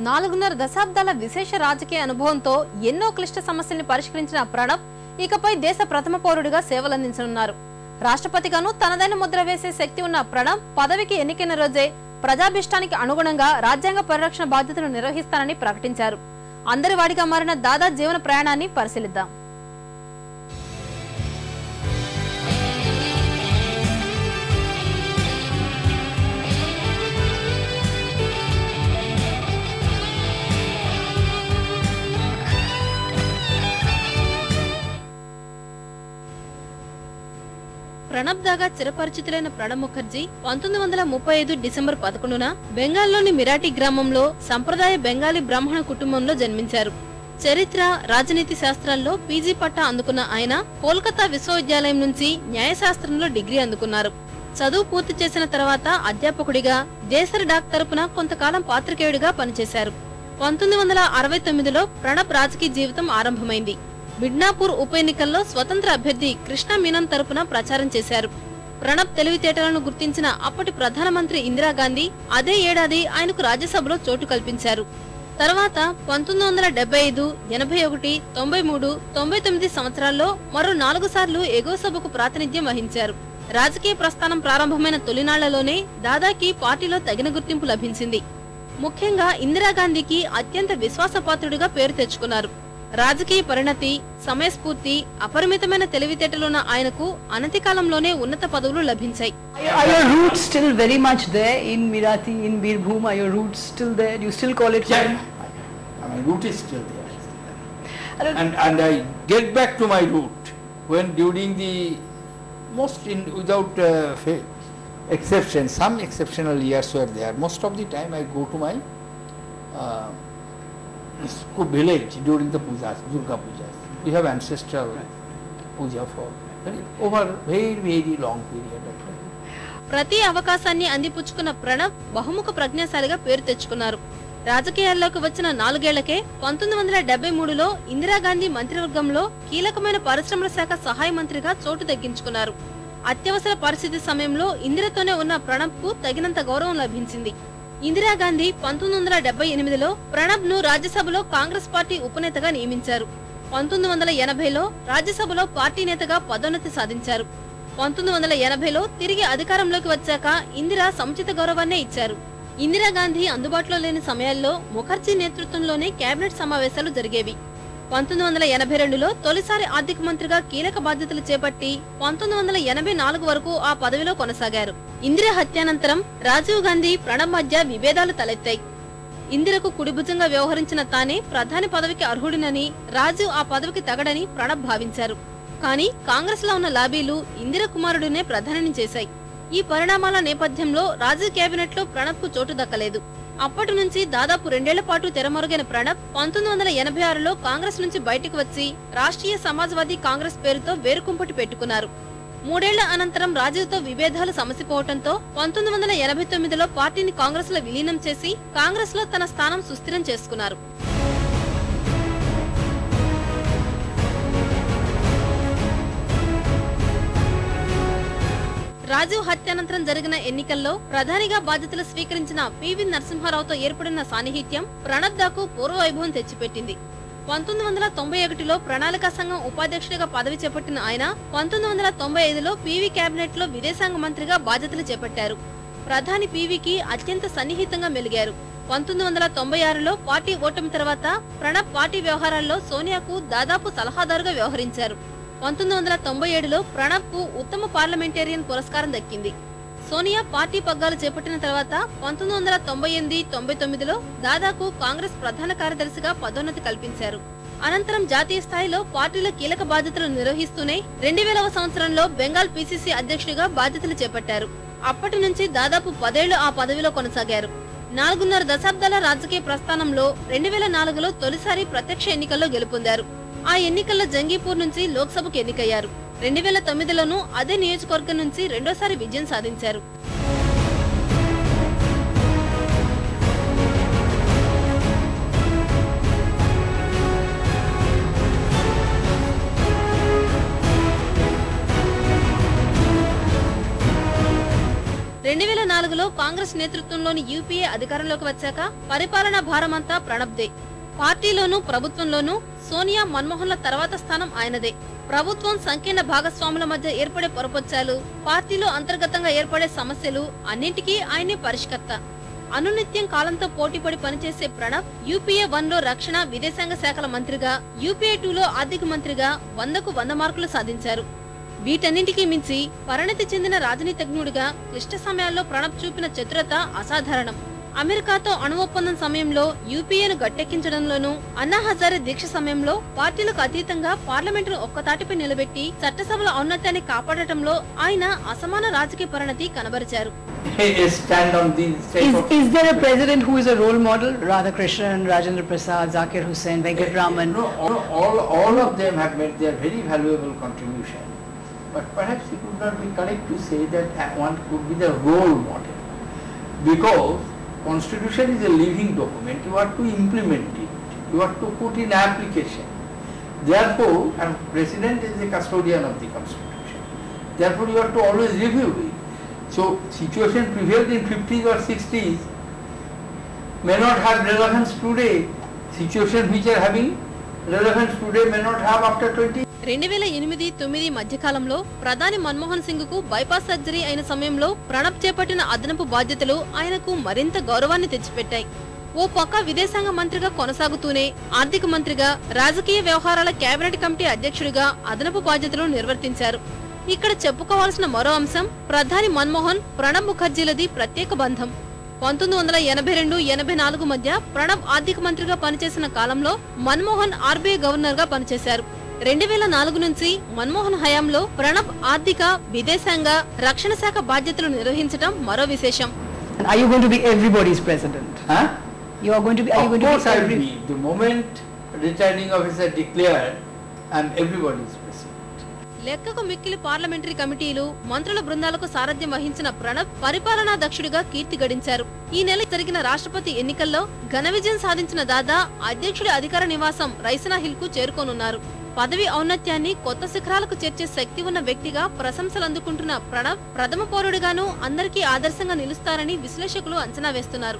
4.5 దశాబ్దాల విశేష రాజకీయ అనుభవంతో ఎన్నో క్లిష్ట సమస్యల్ని పరిష్కరించిన ప్రణబ్ ఇకపై దేశ ప్రథమ పౌరుడిగా సేవలందించనున్నారు. రాష్ట్రపతిగాను తనదైన ముద్ర వేసే శక్తి ఉన్న ప్రణబ్ పదవికి ఎన్నికైన రోజే ప్రజాభిష్టానికి అనుగుణంగా రాజ్యాంగ పరిరక్షణ బాధ్యతను నిర్వహిస్తానని ప్రకటించారు. అందరి వాడిగా మారిన దాదా జీవన ప్రయాణాన్ని పరిశీలిద్దాం. ప్రణబ్ దాగా చిరపరిచితులైన ప్రణబ్ ముఖర్జీ 1935 డిసెంబర్ 11న బెంగాల్లోని మిరాటి గ్రామంలో సంప్రదాయ బెంగాలీ బ్రాహ్మణ కుటుంబంలో జన్మించారు. చరిత్ర, రాజనీతి శాస్త్రాల్లో పీజీ పట్టా అందుకున్న ఆయన కోల్కతా విశ్వవిద్యాలయం నుంచి న్యాయశాస్త్రంలో డిగ్రీ అందుకున్నారు. చదువు పూర్తి చేసిన తర్వాత అధ్యాపకుడిగా, దేశర్ డాక్ తరపున కొంతకాలం పాత్రికేయుడిగా పనిచేశారు. 1969లో ప్రణబ్ రాజకీయ జీవితం ఆరంభమైంది. మిడ్నాపూర్ ఉప ఎన్నికల్లో స్వతంత్ర అభ్యర్థి కృష్ణ మీనన్ తరపున ప్రచారం చేశారు. ప్రణబ్ తెలివితేటలను గుర్తించిన అప్పటి ప్రధానమంత్రి ఇందిరాగాంధీ అదే ఏడాది ఆయనకు రాజ్యసభలో చోటు కల్పించారు. తర్వాత 1975, 81, 93, 99 సంవత్సరాల్లో మరో 4 సార్లు ఎగువ సభకు ప్రాతినిధ్యం వహించారు. రాజకీయ ప్రస్థానం ప్రారంభమైన తొలినాళ్లలోనే దాదాకి పార్టీలో తగిన గుర్తింపు లభించింది. ముఖ్యంగా ఇందిరాగాంధీకి అత్యంత విశ్వాసపాత్రుడిగా పేరు తెచ్చుకున్నారు. రాజకీయ పరిణతి, సమయస్ఫూర్తి, అపరిమితమైన తెలివితేటలున్న ఆయనకు అనతి కాలంలోనే ఉన్నత పదవులు లభించాయి. Are your roots still very much there in Mirathi, in Birbhum? Are your roots still there? Do you still call it? Yeah, my root is still there. And I get back to my root when during the without exception, some exceptional years were there. Most of the time I go to my village during the pujas, Durga pujas. We have ancestral puja for over very long period of time. ప్రతి అవకాశాన్ని అందిపుచ్చుకున్న ప్రణబ్ బహుముఖ ప్రజ్ఞాశాలిగా పేరు తెచ్చుకున్నారు. రాజకీయాల్లోకి వచ్చిన 4 ఏళ్లకే 1973లో ఇందిరాగాంధీ మంత్రివర్గంలో కీలకమైన పరిశ్రమల శాఖ సహాయ మంత్రిగా చోటు దక్కించుకున్నారు. అత్యవసర పరిస్థితి సమయంలో ఇందిరతోనే ఉన్న ప్రణబ్ కు తగినంత గౌరవం లభించింది. ఇందిరాగాంధీ 1978లో ప్రణబ్ ను రాజ్యసభలో కాంగ్రెస్ పార్టీ ఉపనేతగా నియమించారు. 1980లో రాజ్యసభలో పార్టీ నేతగా పదోన్నతి సాధించారు. 1980లో తిరిగి అధికారంలోకి వచ్చాక ఇందిరా సముచిత గౌరవాన్నే ఇచ్చారు. ఇందిరాగాంధీ అందుబాటులో లేని సమయాల్లో ముఖర్జీ నేతృత్వంలోనే కేబినెట్ సమావేశాలు జరిగేవి. 1982లో తొలిసారి ఆర్థిక మంత్రిగా కీలక బాధ్యతలు చేపట్టి 1984 వరకు ఆ పదవిలో కొనసాగారు. ఇందిరా హత్యానంతరం రాజీవ్ గాంధీ, ప్రణబ్ మధ్య విభేదాలు తలెత్తాయి. ఇందిరకు కుడిభుజంగా వ్యవహరించిన తానే ప్రధాని పదవికి అర్హుడినని, రాజీవ్ ఆ పదవికి తగడని ప్రణబ్ భావించారు. కానీ కాంగ్రెస్ లో ఉన్న లాబీలు ఇందిర కుమారుడినే ప్రధానిని చేశాయి. ఈ పరిణామాల నేపథ్యంలో రాజీవ్ కేబినెట్ లో ప్రణబ్ కు చోటు దక్కలేదు. అప్పటి నుంచి దాదాపు 2 ఏళ్ల పాటు తెరమరుగైన ప్రణబ్ 1986లో కాంగ్రెస్ నుంచి బయటకు వచ్చి రాష్ట్రీయ సమాజ్వాదీ కాంగ్రెస్ పేరుతో వేరుకుంపటి పెట్టుకున్నారు. 3 ఏళ్ల అనంతరం రాజీవ్ తో విభేదాలు సమసిపోవడంతో 1989లో పార్టీని కాంగ్రెస్ లో విలీనం చేసి కాంగ్రెస్ లో తన స్థానం సుస్థిరం చేసుకున్నారు. రాజీవ్ హత్యానంతరం జరిగిన ఎన్నికల్లో ప్రధానిగా బాధ్యతలు స్వీకరించిన పివి నరసింహారావుతో ఏర్పడిన సాన్నిహిత్యం ప్రణబ్ దాకు పూర్వవైభవం తెచ్చిపెట్టింది. 1991లో ప్రణాళికా సంఘం ఉపాధ్యక్షుడిగా పదవి చేపట్టిన ఆయన 1995లో పివి కేబినెట్ లో విదేశాంగ మంత్రిగా బాధ్యతలు చేపట్టారు. ప్రధాని పివికి అత్యంత సన్నిహితంగా మెలిగారు. 1996లో పార్టీ ఓటమి తర్వాత ప్రణబ్ పార్టీ వ్యవహారాల్లో సోనియాకు దాదాపు సలహాదారుగా వ్యవహరించారు. 1997లో ప్రణబ్ కు ఉత్తమ పార్లమెంటేరియన్ పురస్కారం దక్కింది. సోనియా పార్టీ పగ్గాలు చేపట్టిన తర్వాత 1998, 99లో దాదాకు కాంగ్రెస్ ప్రధాన కార్యదర్శిగా పదోన్నతి కల్పించారు. అనంతరం జాతీయ స్థాయిలో పార్టీలో కీలక బాధ్యతలు నిర్వహిస్తూనే 2000వ సంవత్సరంలో బెంగాల్ పిసిసి అధ్యక్షుడిగా బాధ్యతలు చేపట్టారు. అప్పటి నుంచి దాదాపు 10 ఏళ్లు ఆ పదవిలో కొనసాగారు. 4.5 దశాబ్దాల రాజకీయ ప్రస్థానంలో 2004లో తొలిసారి ప్రత్యక్ష ఎన్నికల్లో గెలుపొందారు. ఆ ఎన్నికల్లో జంగీపూర్ నుంచి లోక్సభకు ఎన్నికయ్యారు. 2009లోనూ అదే నియోజకవర్గం నుంచి రెండోసారి విజయం సాధించారు. 2014లో కాంగ్రెస్ నేతృత్వంలోని యూపీఏ అధికారంలోకి వచ్చాక పరిపాలనా భారమంతా ప్రణబ్దే. పార్టీలోనూ ప్రభుత్వంలోనూ సోనియా, మన్మోహన్ల తర్వాత స్థానం ఆయనదే. ప్రభుత్వం, సంకీర్ణ భాగస్వాముల మధ్య ఏర్పడే పొరపొచ్చాలు, పార్టీలో అంతర్గతంగా ఏర్పడే సమస్యలు అన్నింటికీ ఆయనే పరిష్కర్త. అనునిత్యం కాలంతో పోటీపడి పనిచేసే ప్రణబ్ యూపీఏ 1లో రక్షణ, విదేశాంగ శాఖల మంత్రిగా, యూపీఏ 2లో ఆర్థిక మంత్రిగా 100కు 100 మార్కులు సాధించారు. వీటన్నింటికీ మించి పరిణతి చెందిన రాజనీతిజ్ఞుడిగా క్లిష్ట సమయాల్లో ప్రణబ్ చూపిన చతురత అసాధారణం. అమెరికాతో అణు ఒప్పందం సమయంలో యూపీఏను గట్టెక్కించడంలోనూ, అన్నా హజారే దీక్ష సమయంలో పార్టీలకు అతీతంగా పార్లమెంటును ఒక్కతాటిపై నిలబెట్టి చట్టసభల ఔన్నత్యాన్ని కాపాడటంలో ఆయన అసమాన రాజకీయ పరిణతి కనబరిచారు. Is there a president who is a role model? Radhakrishnan, Rajendra Prasad, Zakir Hussain, Venkat Raman. No, all of them have made their very valuable contribution. But perhaps it would not be correct to say that one could be the role model. Because Constitution is a living document. You have to implement it. You have to put in application. Therefore, and President is the custodian of the Constitution. Therefore, you have to always review it. So, situation prevailed in 50s or 60s may not have relevance today. Situation which are having relevance today may not have after 20. 2008-9 మధ్యకాలంలో ప్రధాని మన్మోహన్ సింగ్ కు bypass surgery అయిన సమయంలో ప్రణబ్ చేపట్టిన అదనపు బాధ్యతలు ఆయనకు మరింత గౌరవాన్ని తెచ్చిపెట్టాయి. ఓ పక్క విదేశాంగ మంత్రిగా కొనసాగుతూనే ఆర్థిక మంత్రిగా, రాజకీయ వ్యవహారాల కేబినెట్ కమిటీ అధ్యక్షుడిగా అదనపు బాధ్యతలు నిర్వర్తించారు. ఇక్కడ చెప్పుకోవాల్సిన మరో అంశం ప్రధాని మన్మోహన్, ప్రణబ్ ముఖర్జీలది ప్రత్యేక బంధం. 1982-84 మధ్య ప్రణబ్ ఆర్థిక మంత్రిగా పనిచేసిన కాలంలో మన్మోహన్ ఆర్బీఐ గవర్నర్ గా పనిచేశారు. 2004 నుంచి మన్మోహన్ హయాంలో ప్రణబ్ ఆర్థిక, విదేశాంగ, రక్షణ శాఖ బాధ్యతలు నిర్వహించడం మరో విశేషం. Are you going to be everybody's president? Huh? You are going to be. Of course, I will be. The moment returning officer declared, I am everybody's president. లెక్కకు మిక్కిలి పార్లమెంటరీ కమిటీలు, మంత్రుల బృందాలకు సారథ్యం వహించిన ప్రణబ్ పరిపాలనా దక్షుడిగా కీర్తి గడించారు. ఈ నెల జరిగిన రాష్ట్రపతి ఎన్నికల్లో ఘన విజయం సాధించిన దాదా అధ్యక్షుడి అధికార నివాసం రైసినా హిల్ కు చేరుకోనున్నారు. పదవి ఔన్నత్యాన్ని కొత్త శిఖరాలకు చేర్చే శక్తి ఉన్న వ్యక్తిగా ప్రశంసలు అందుకుంటున్న ప్రణబ్ ప్రథమ పౌరుడిగానూ అందరికీ ఆదర్శంగా నిలుస్తారని విశ్లేషకులు అంచనా వేస్తున్నారు.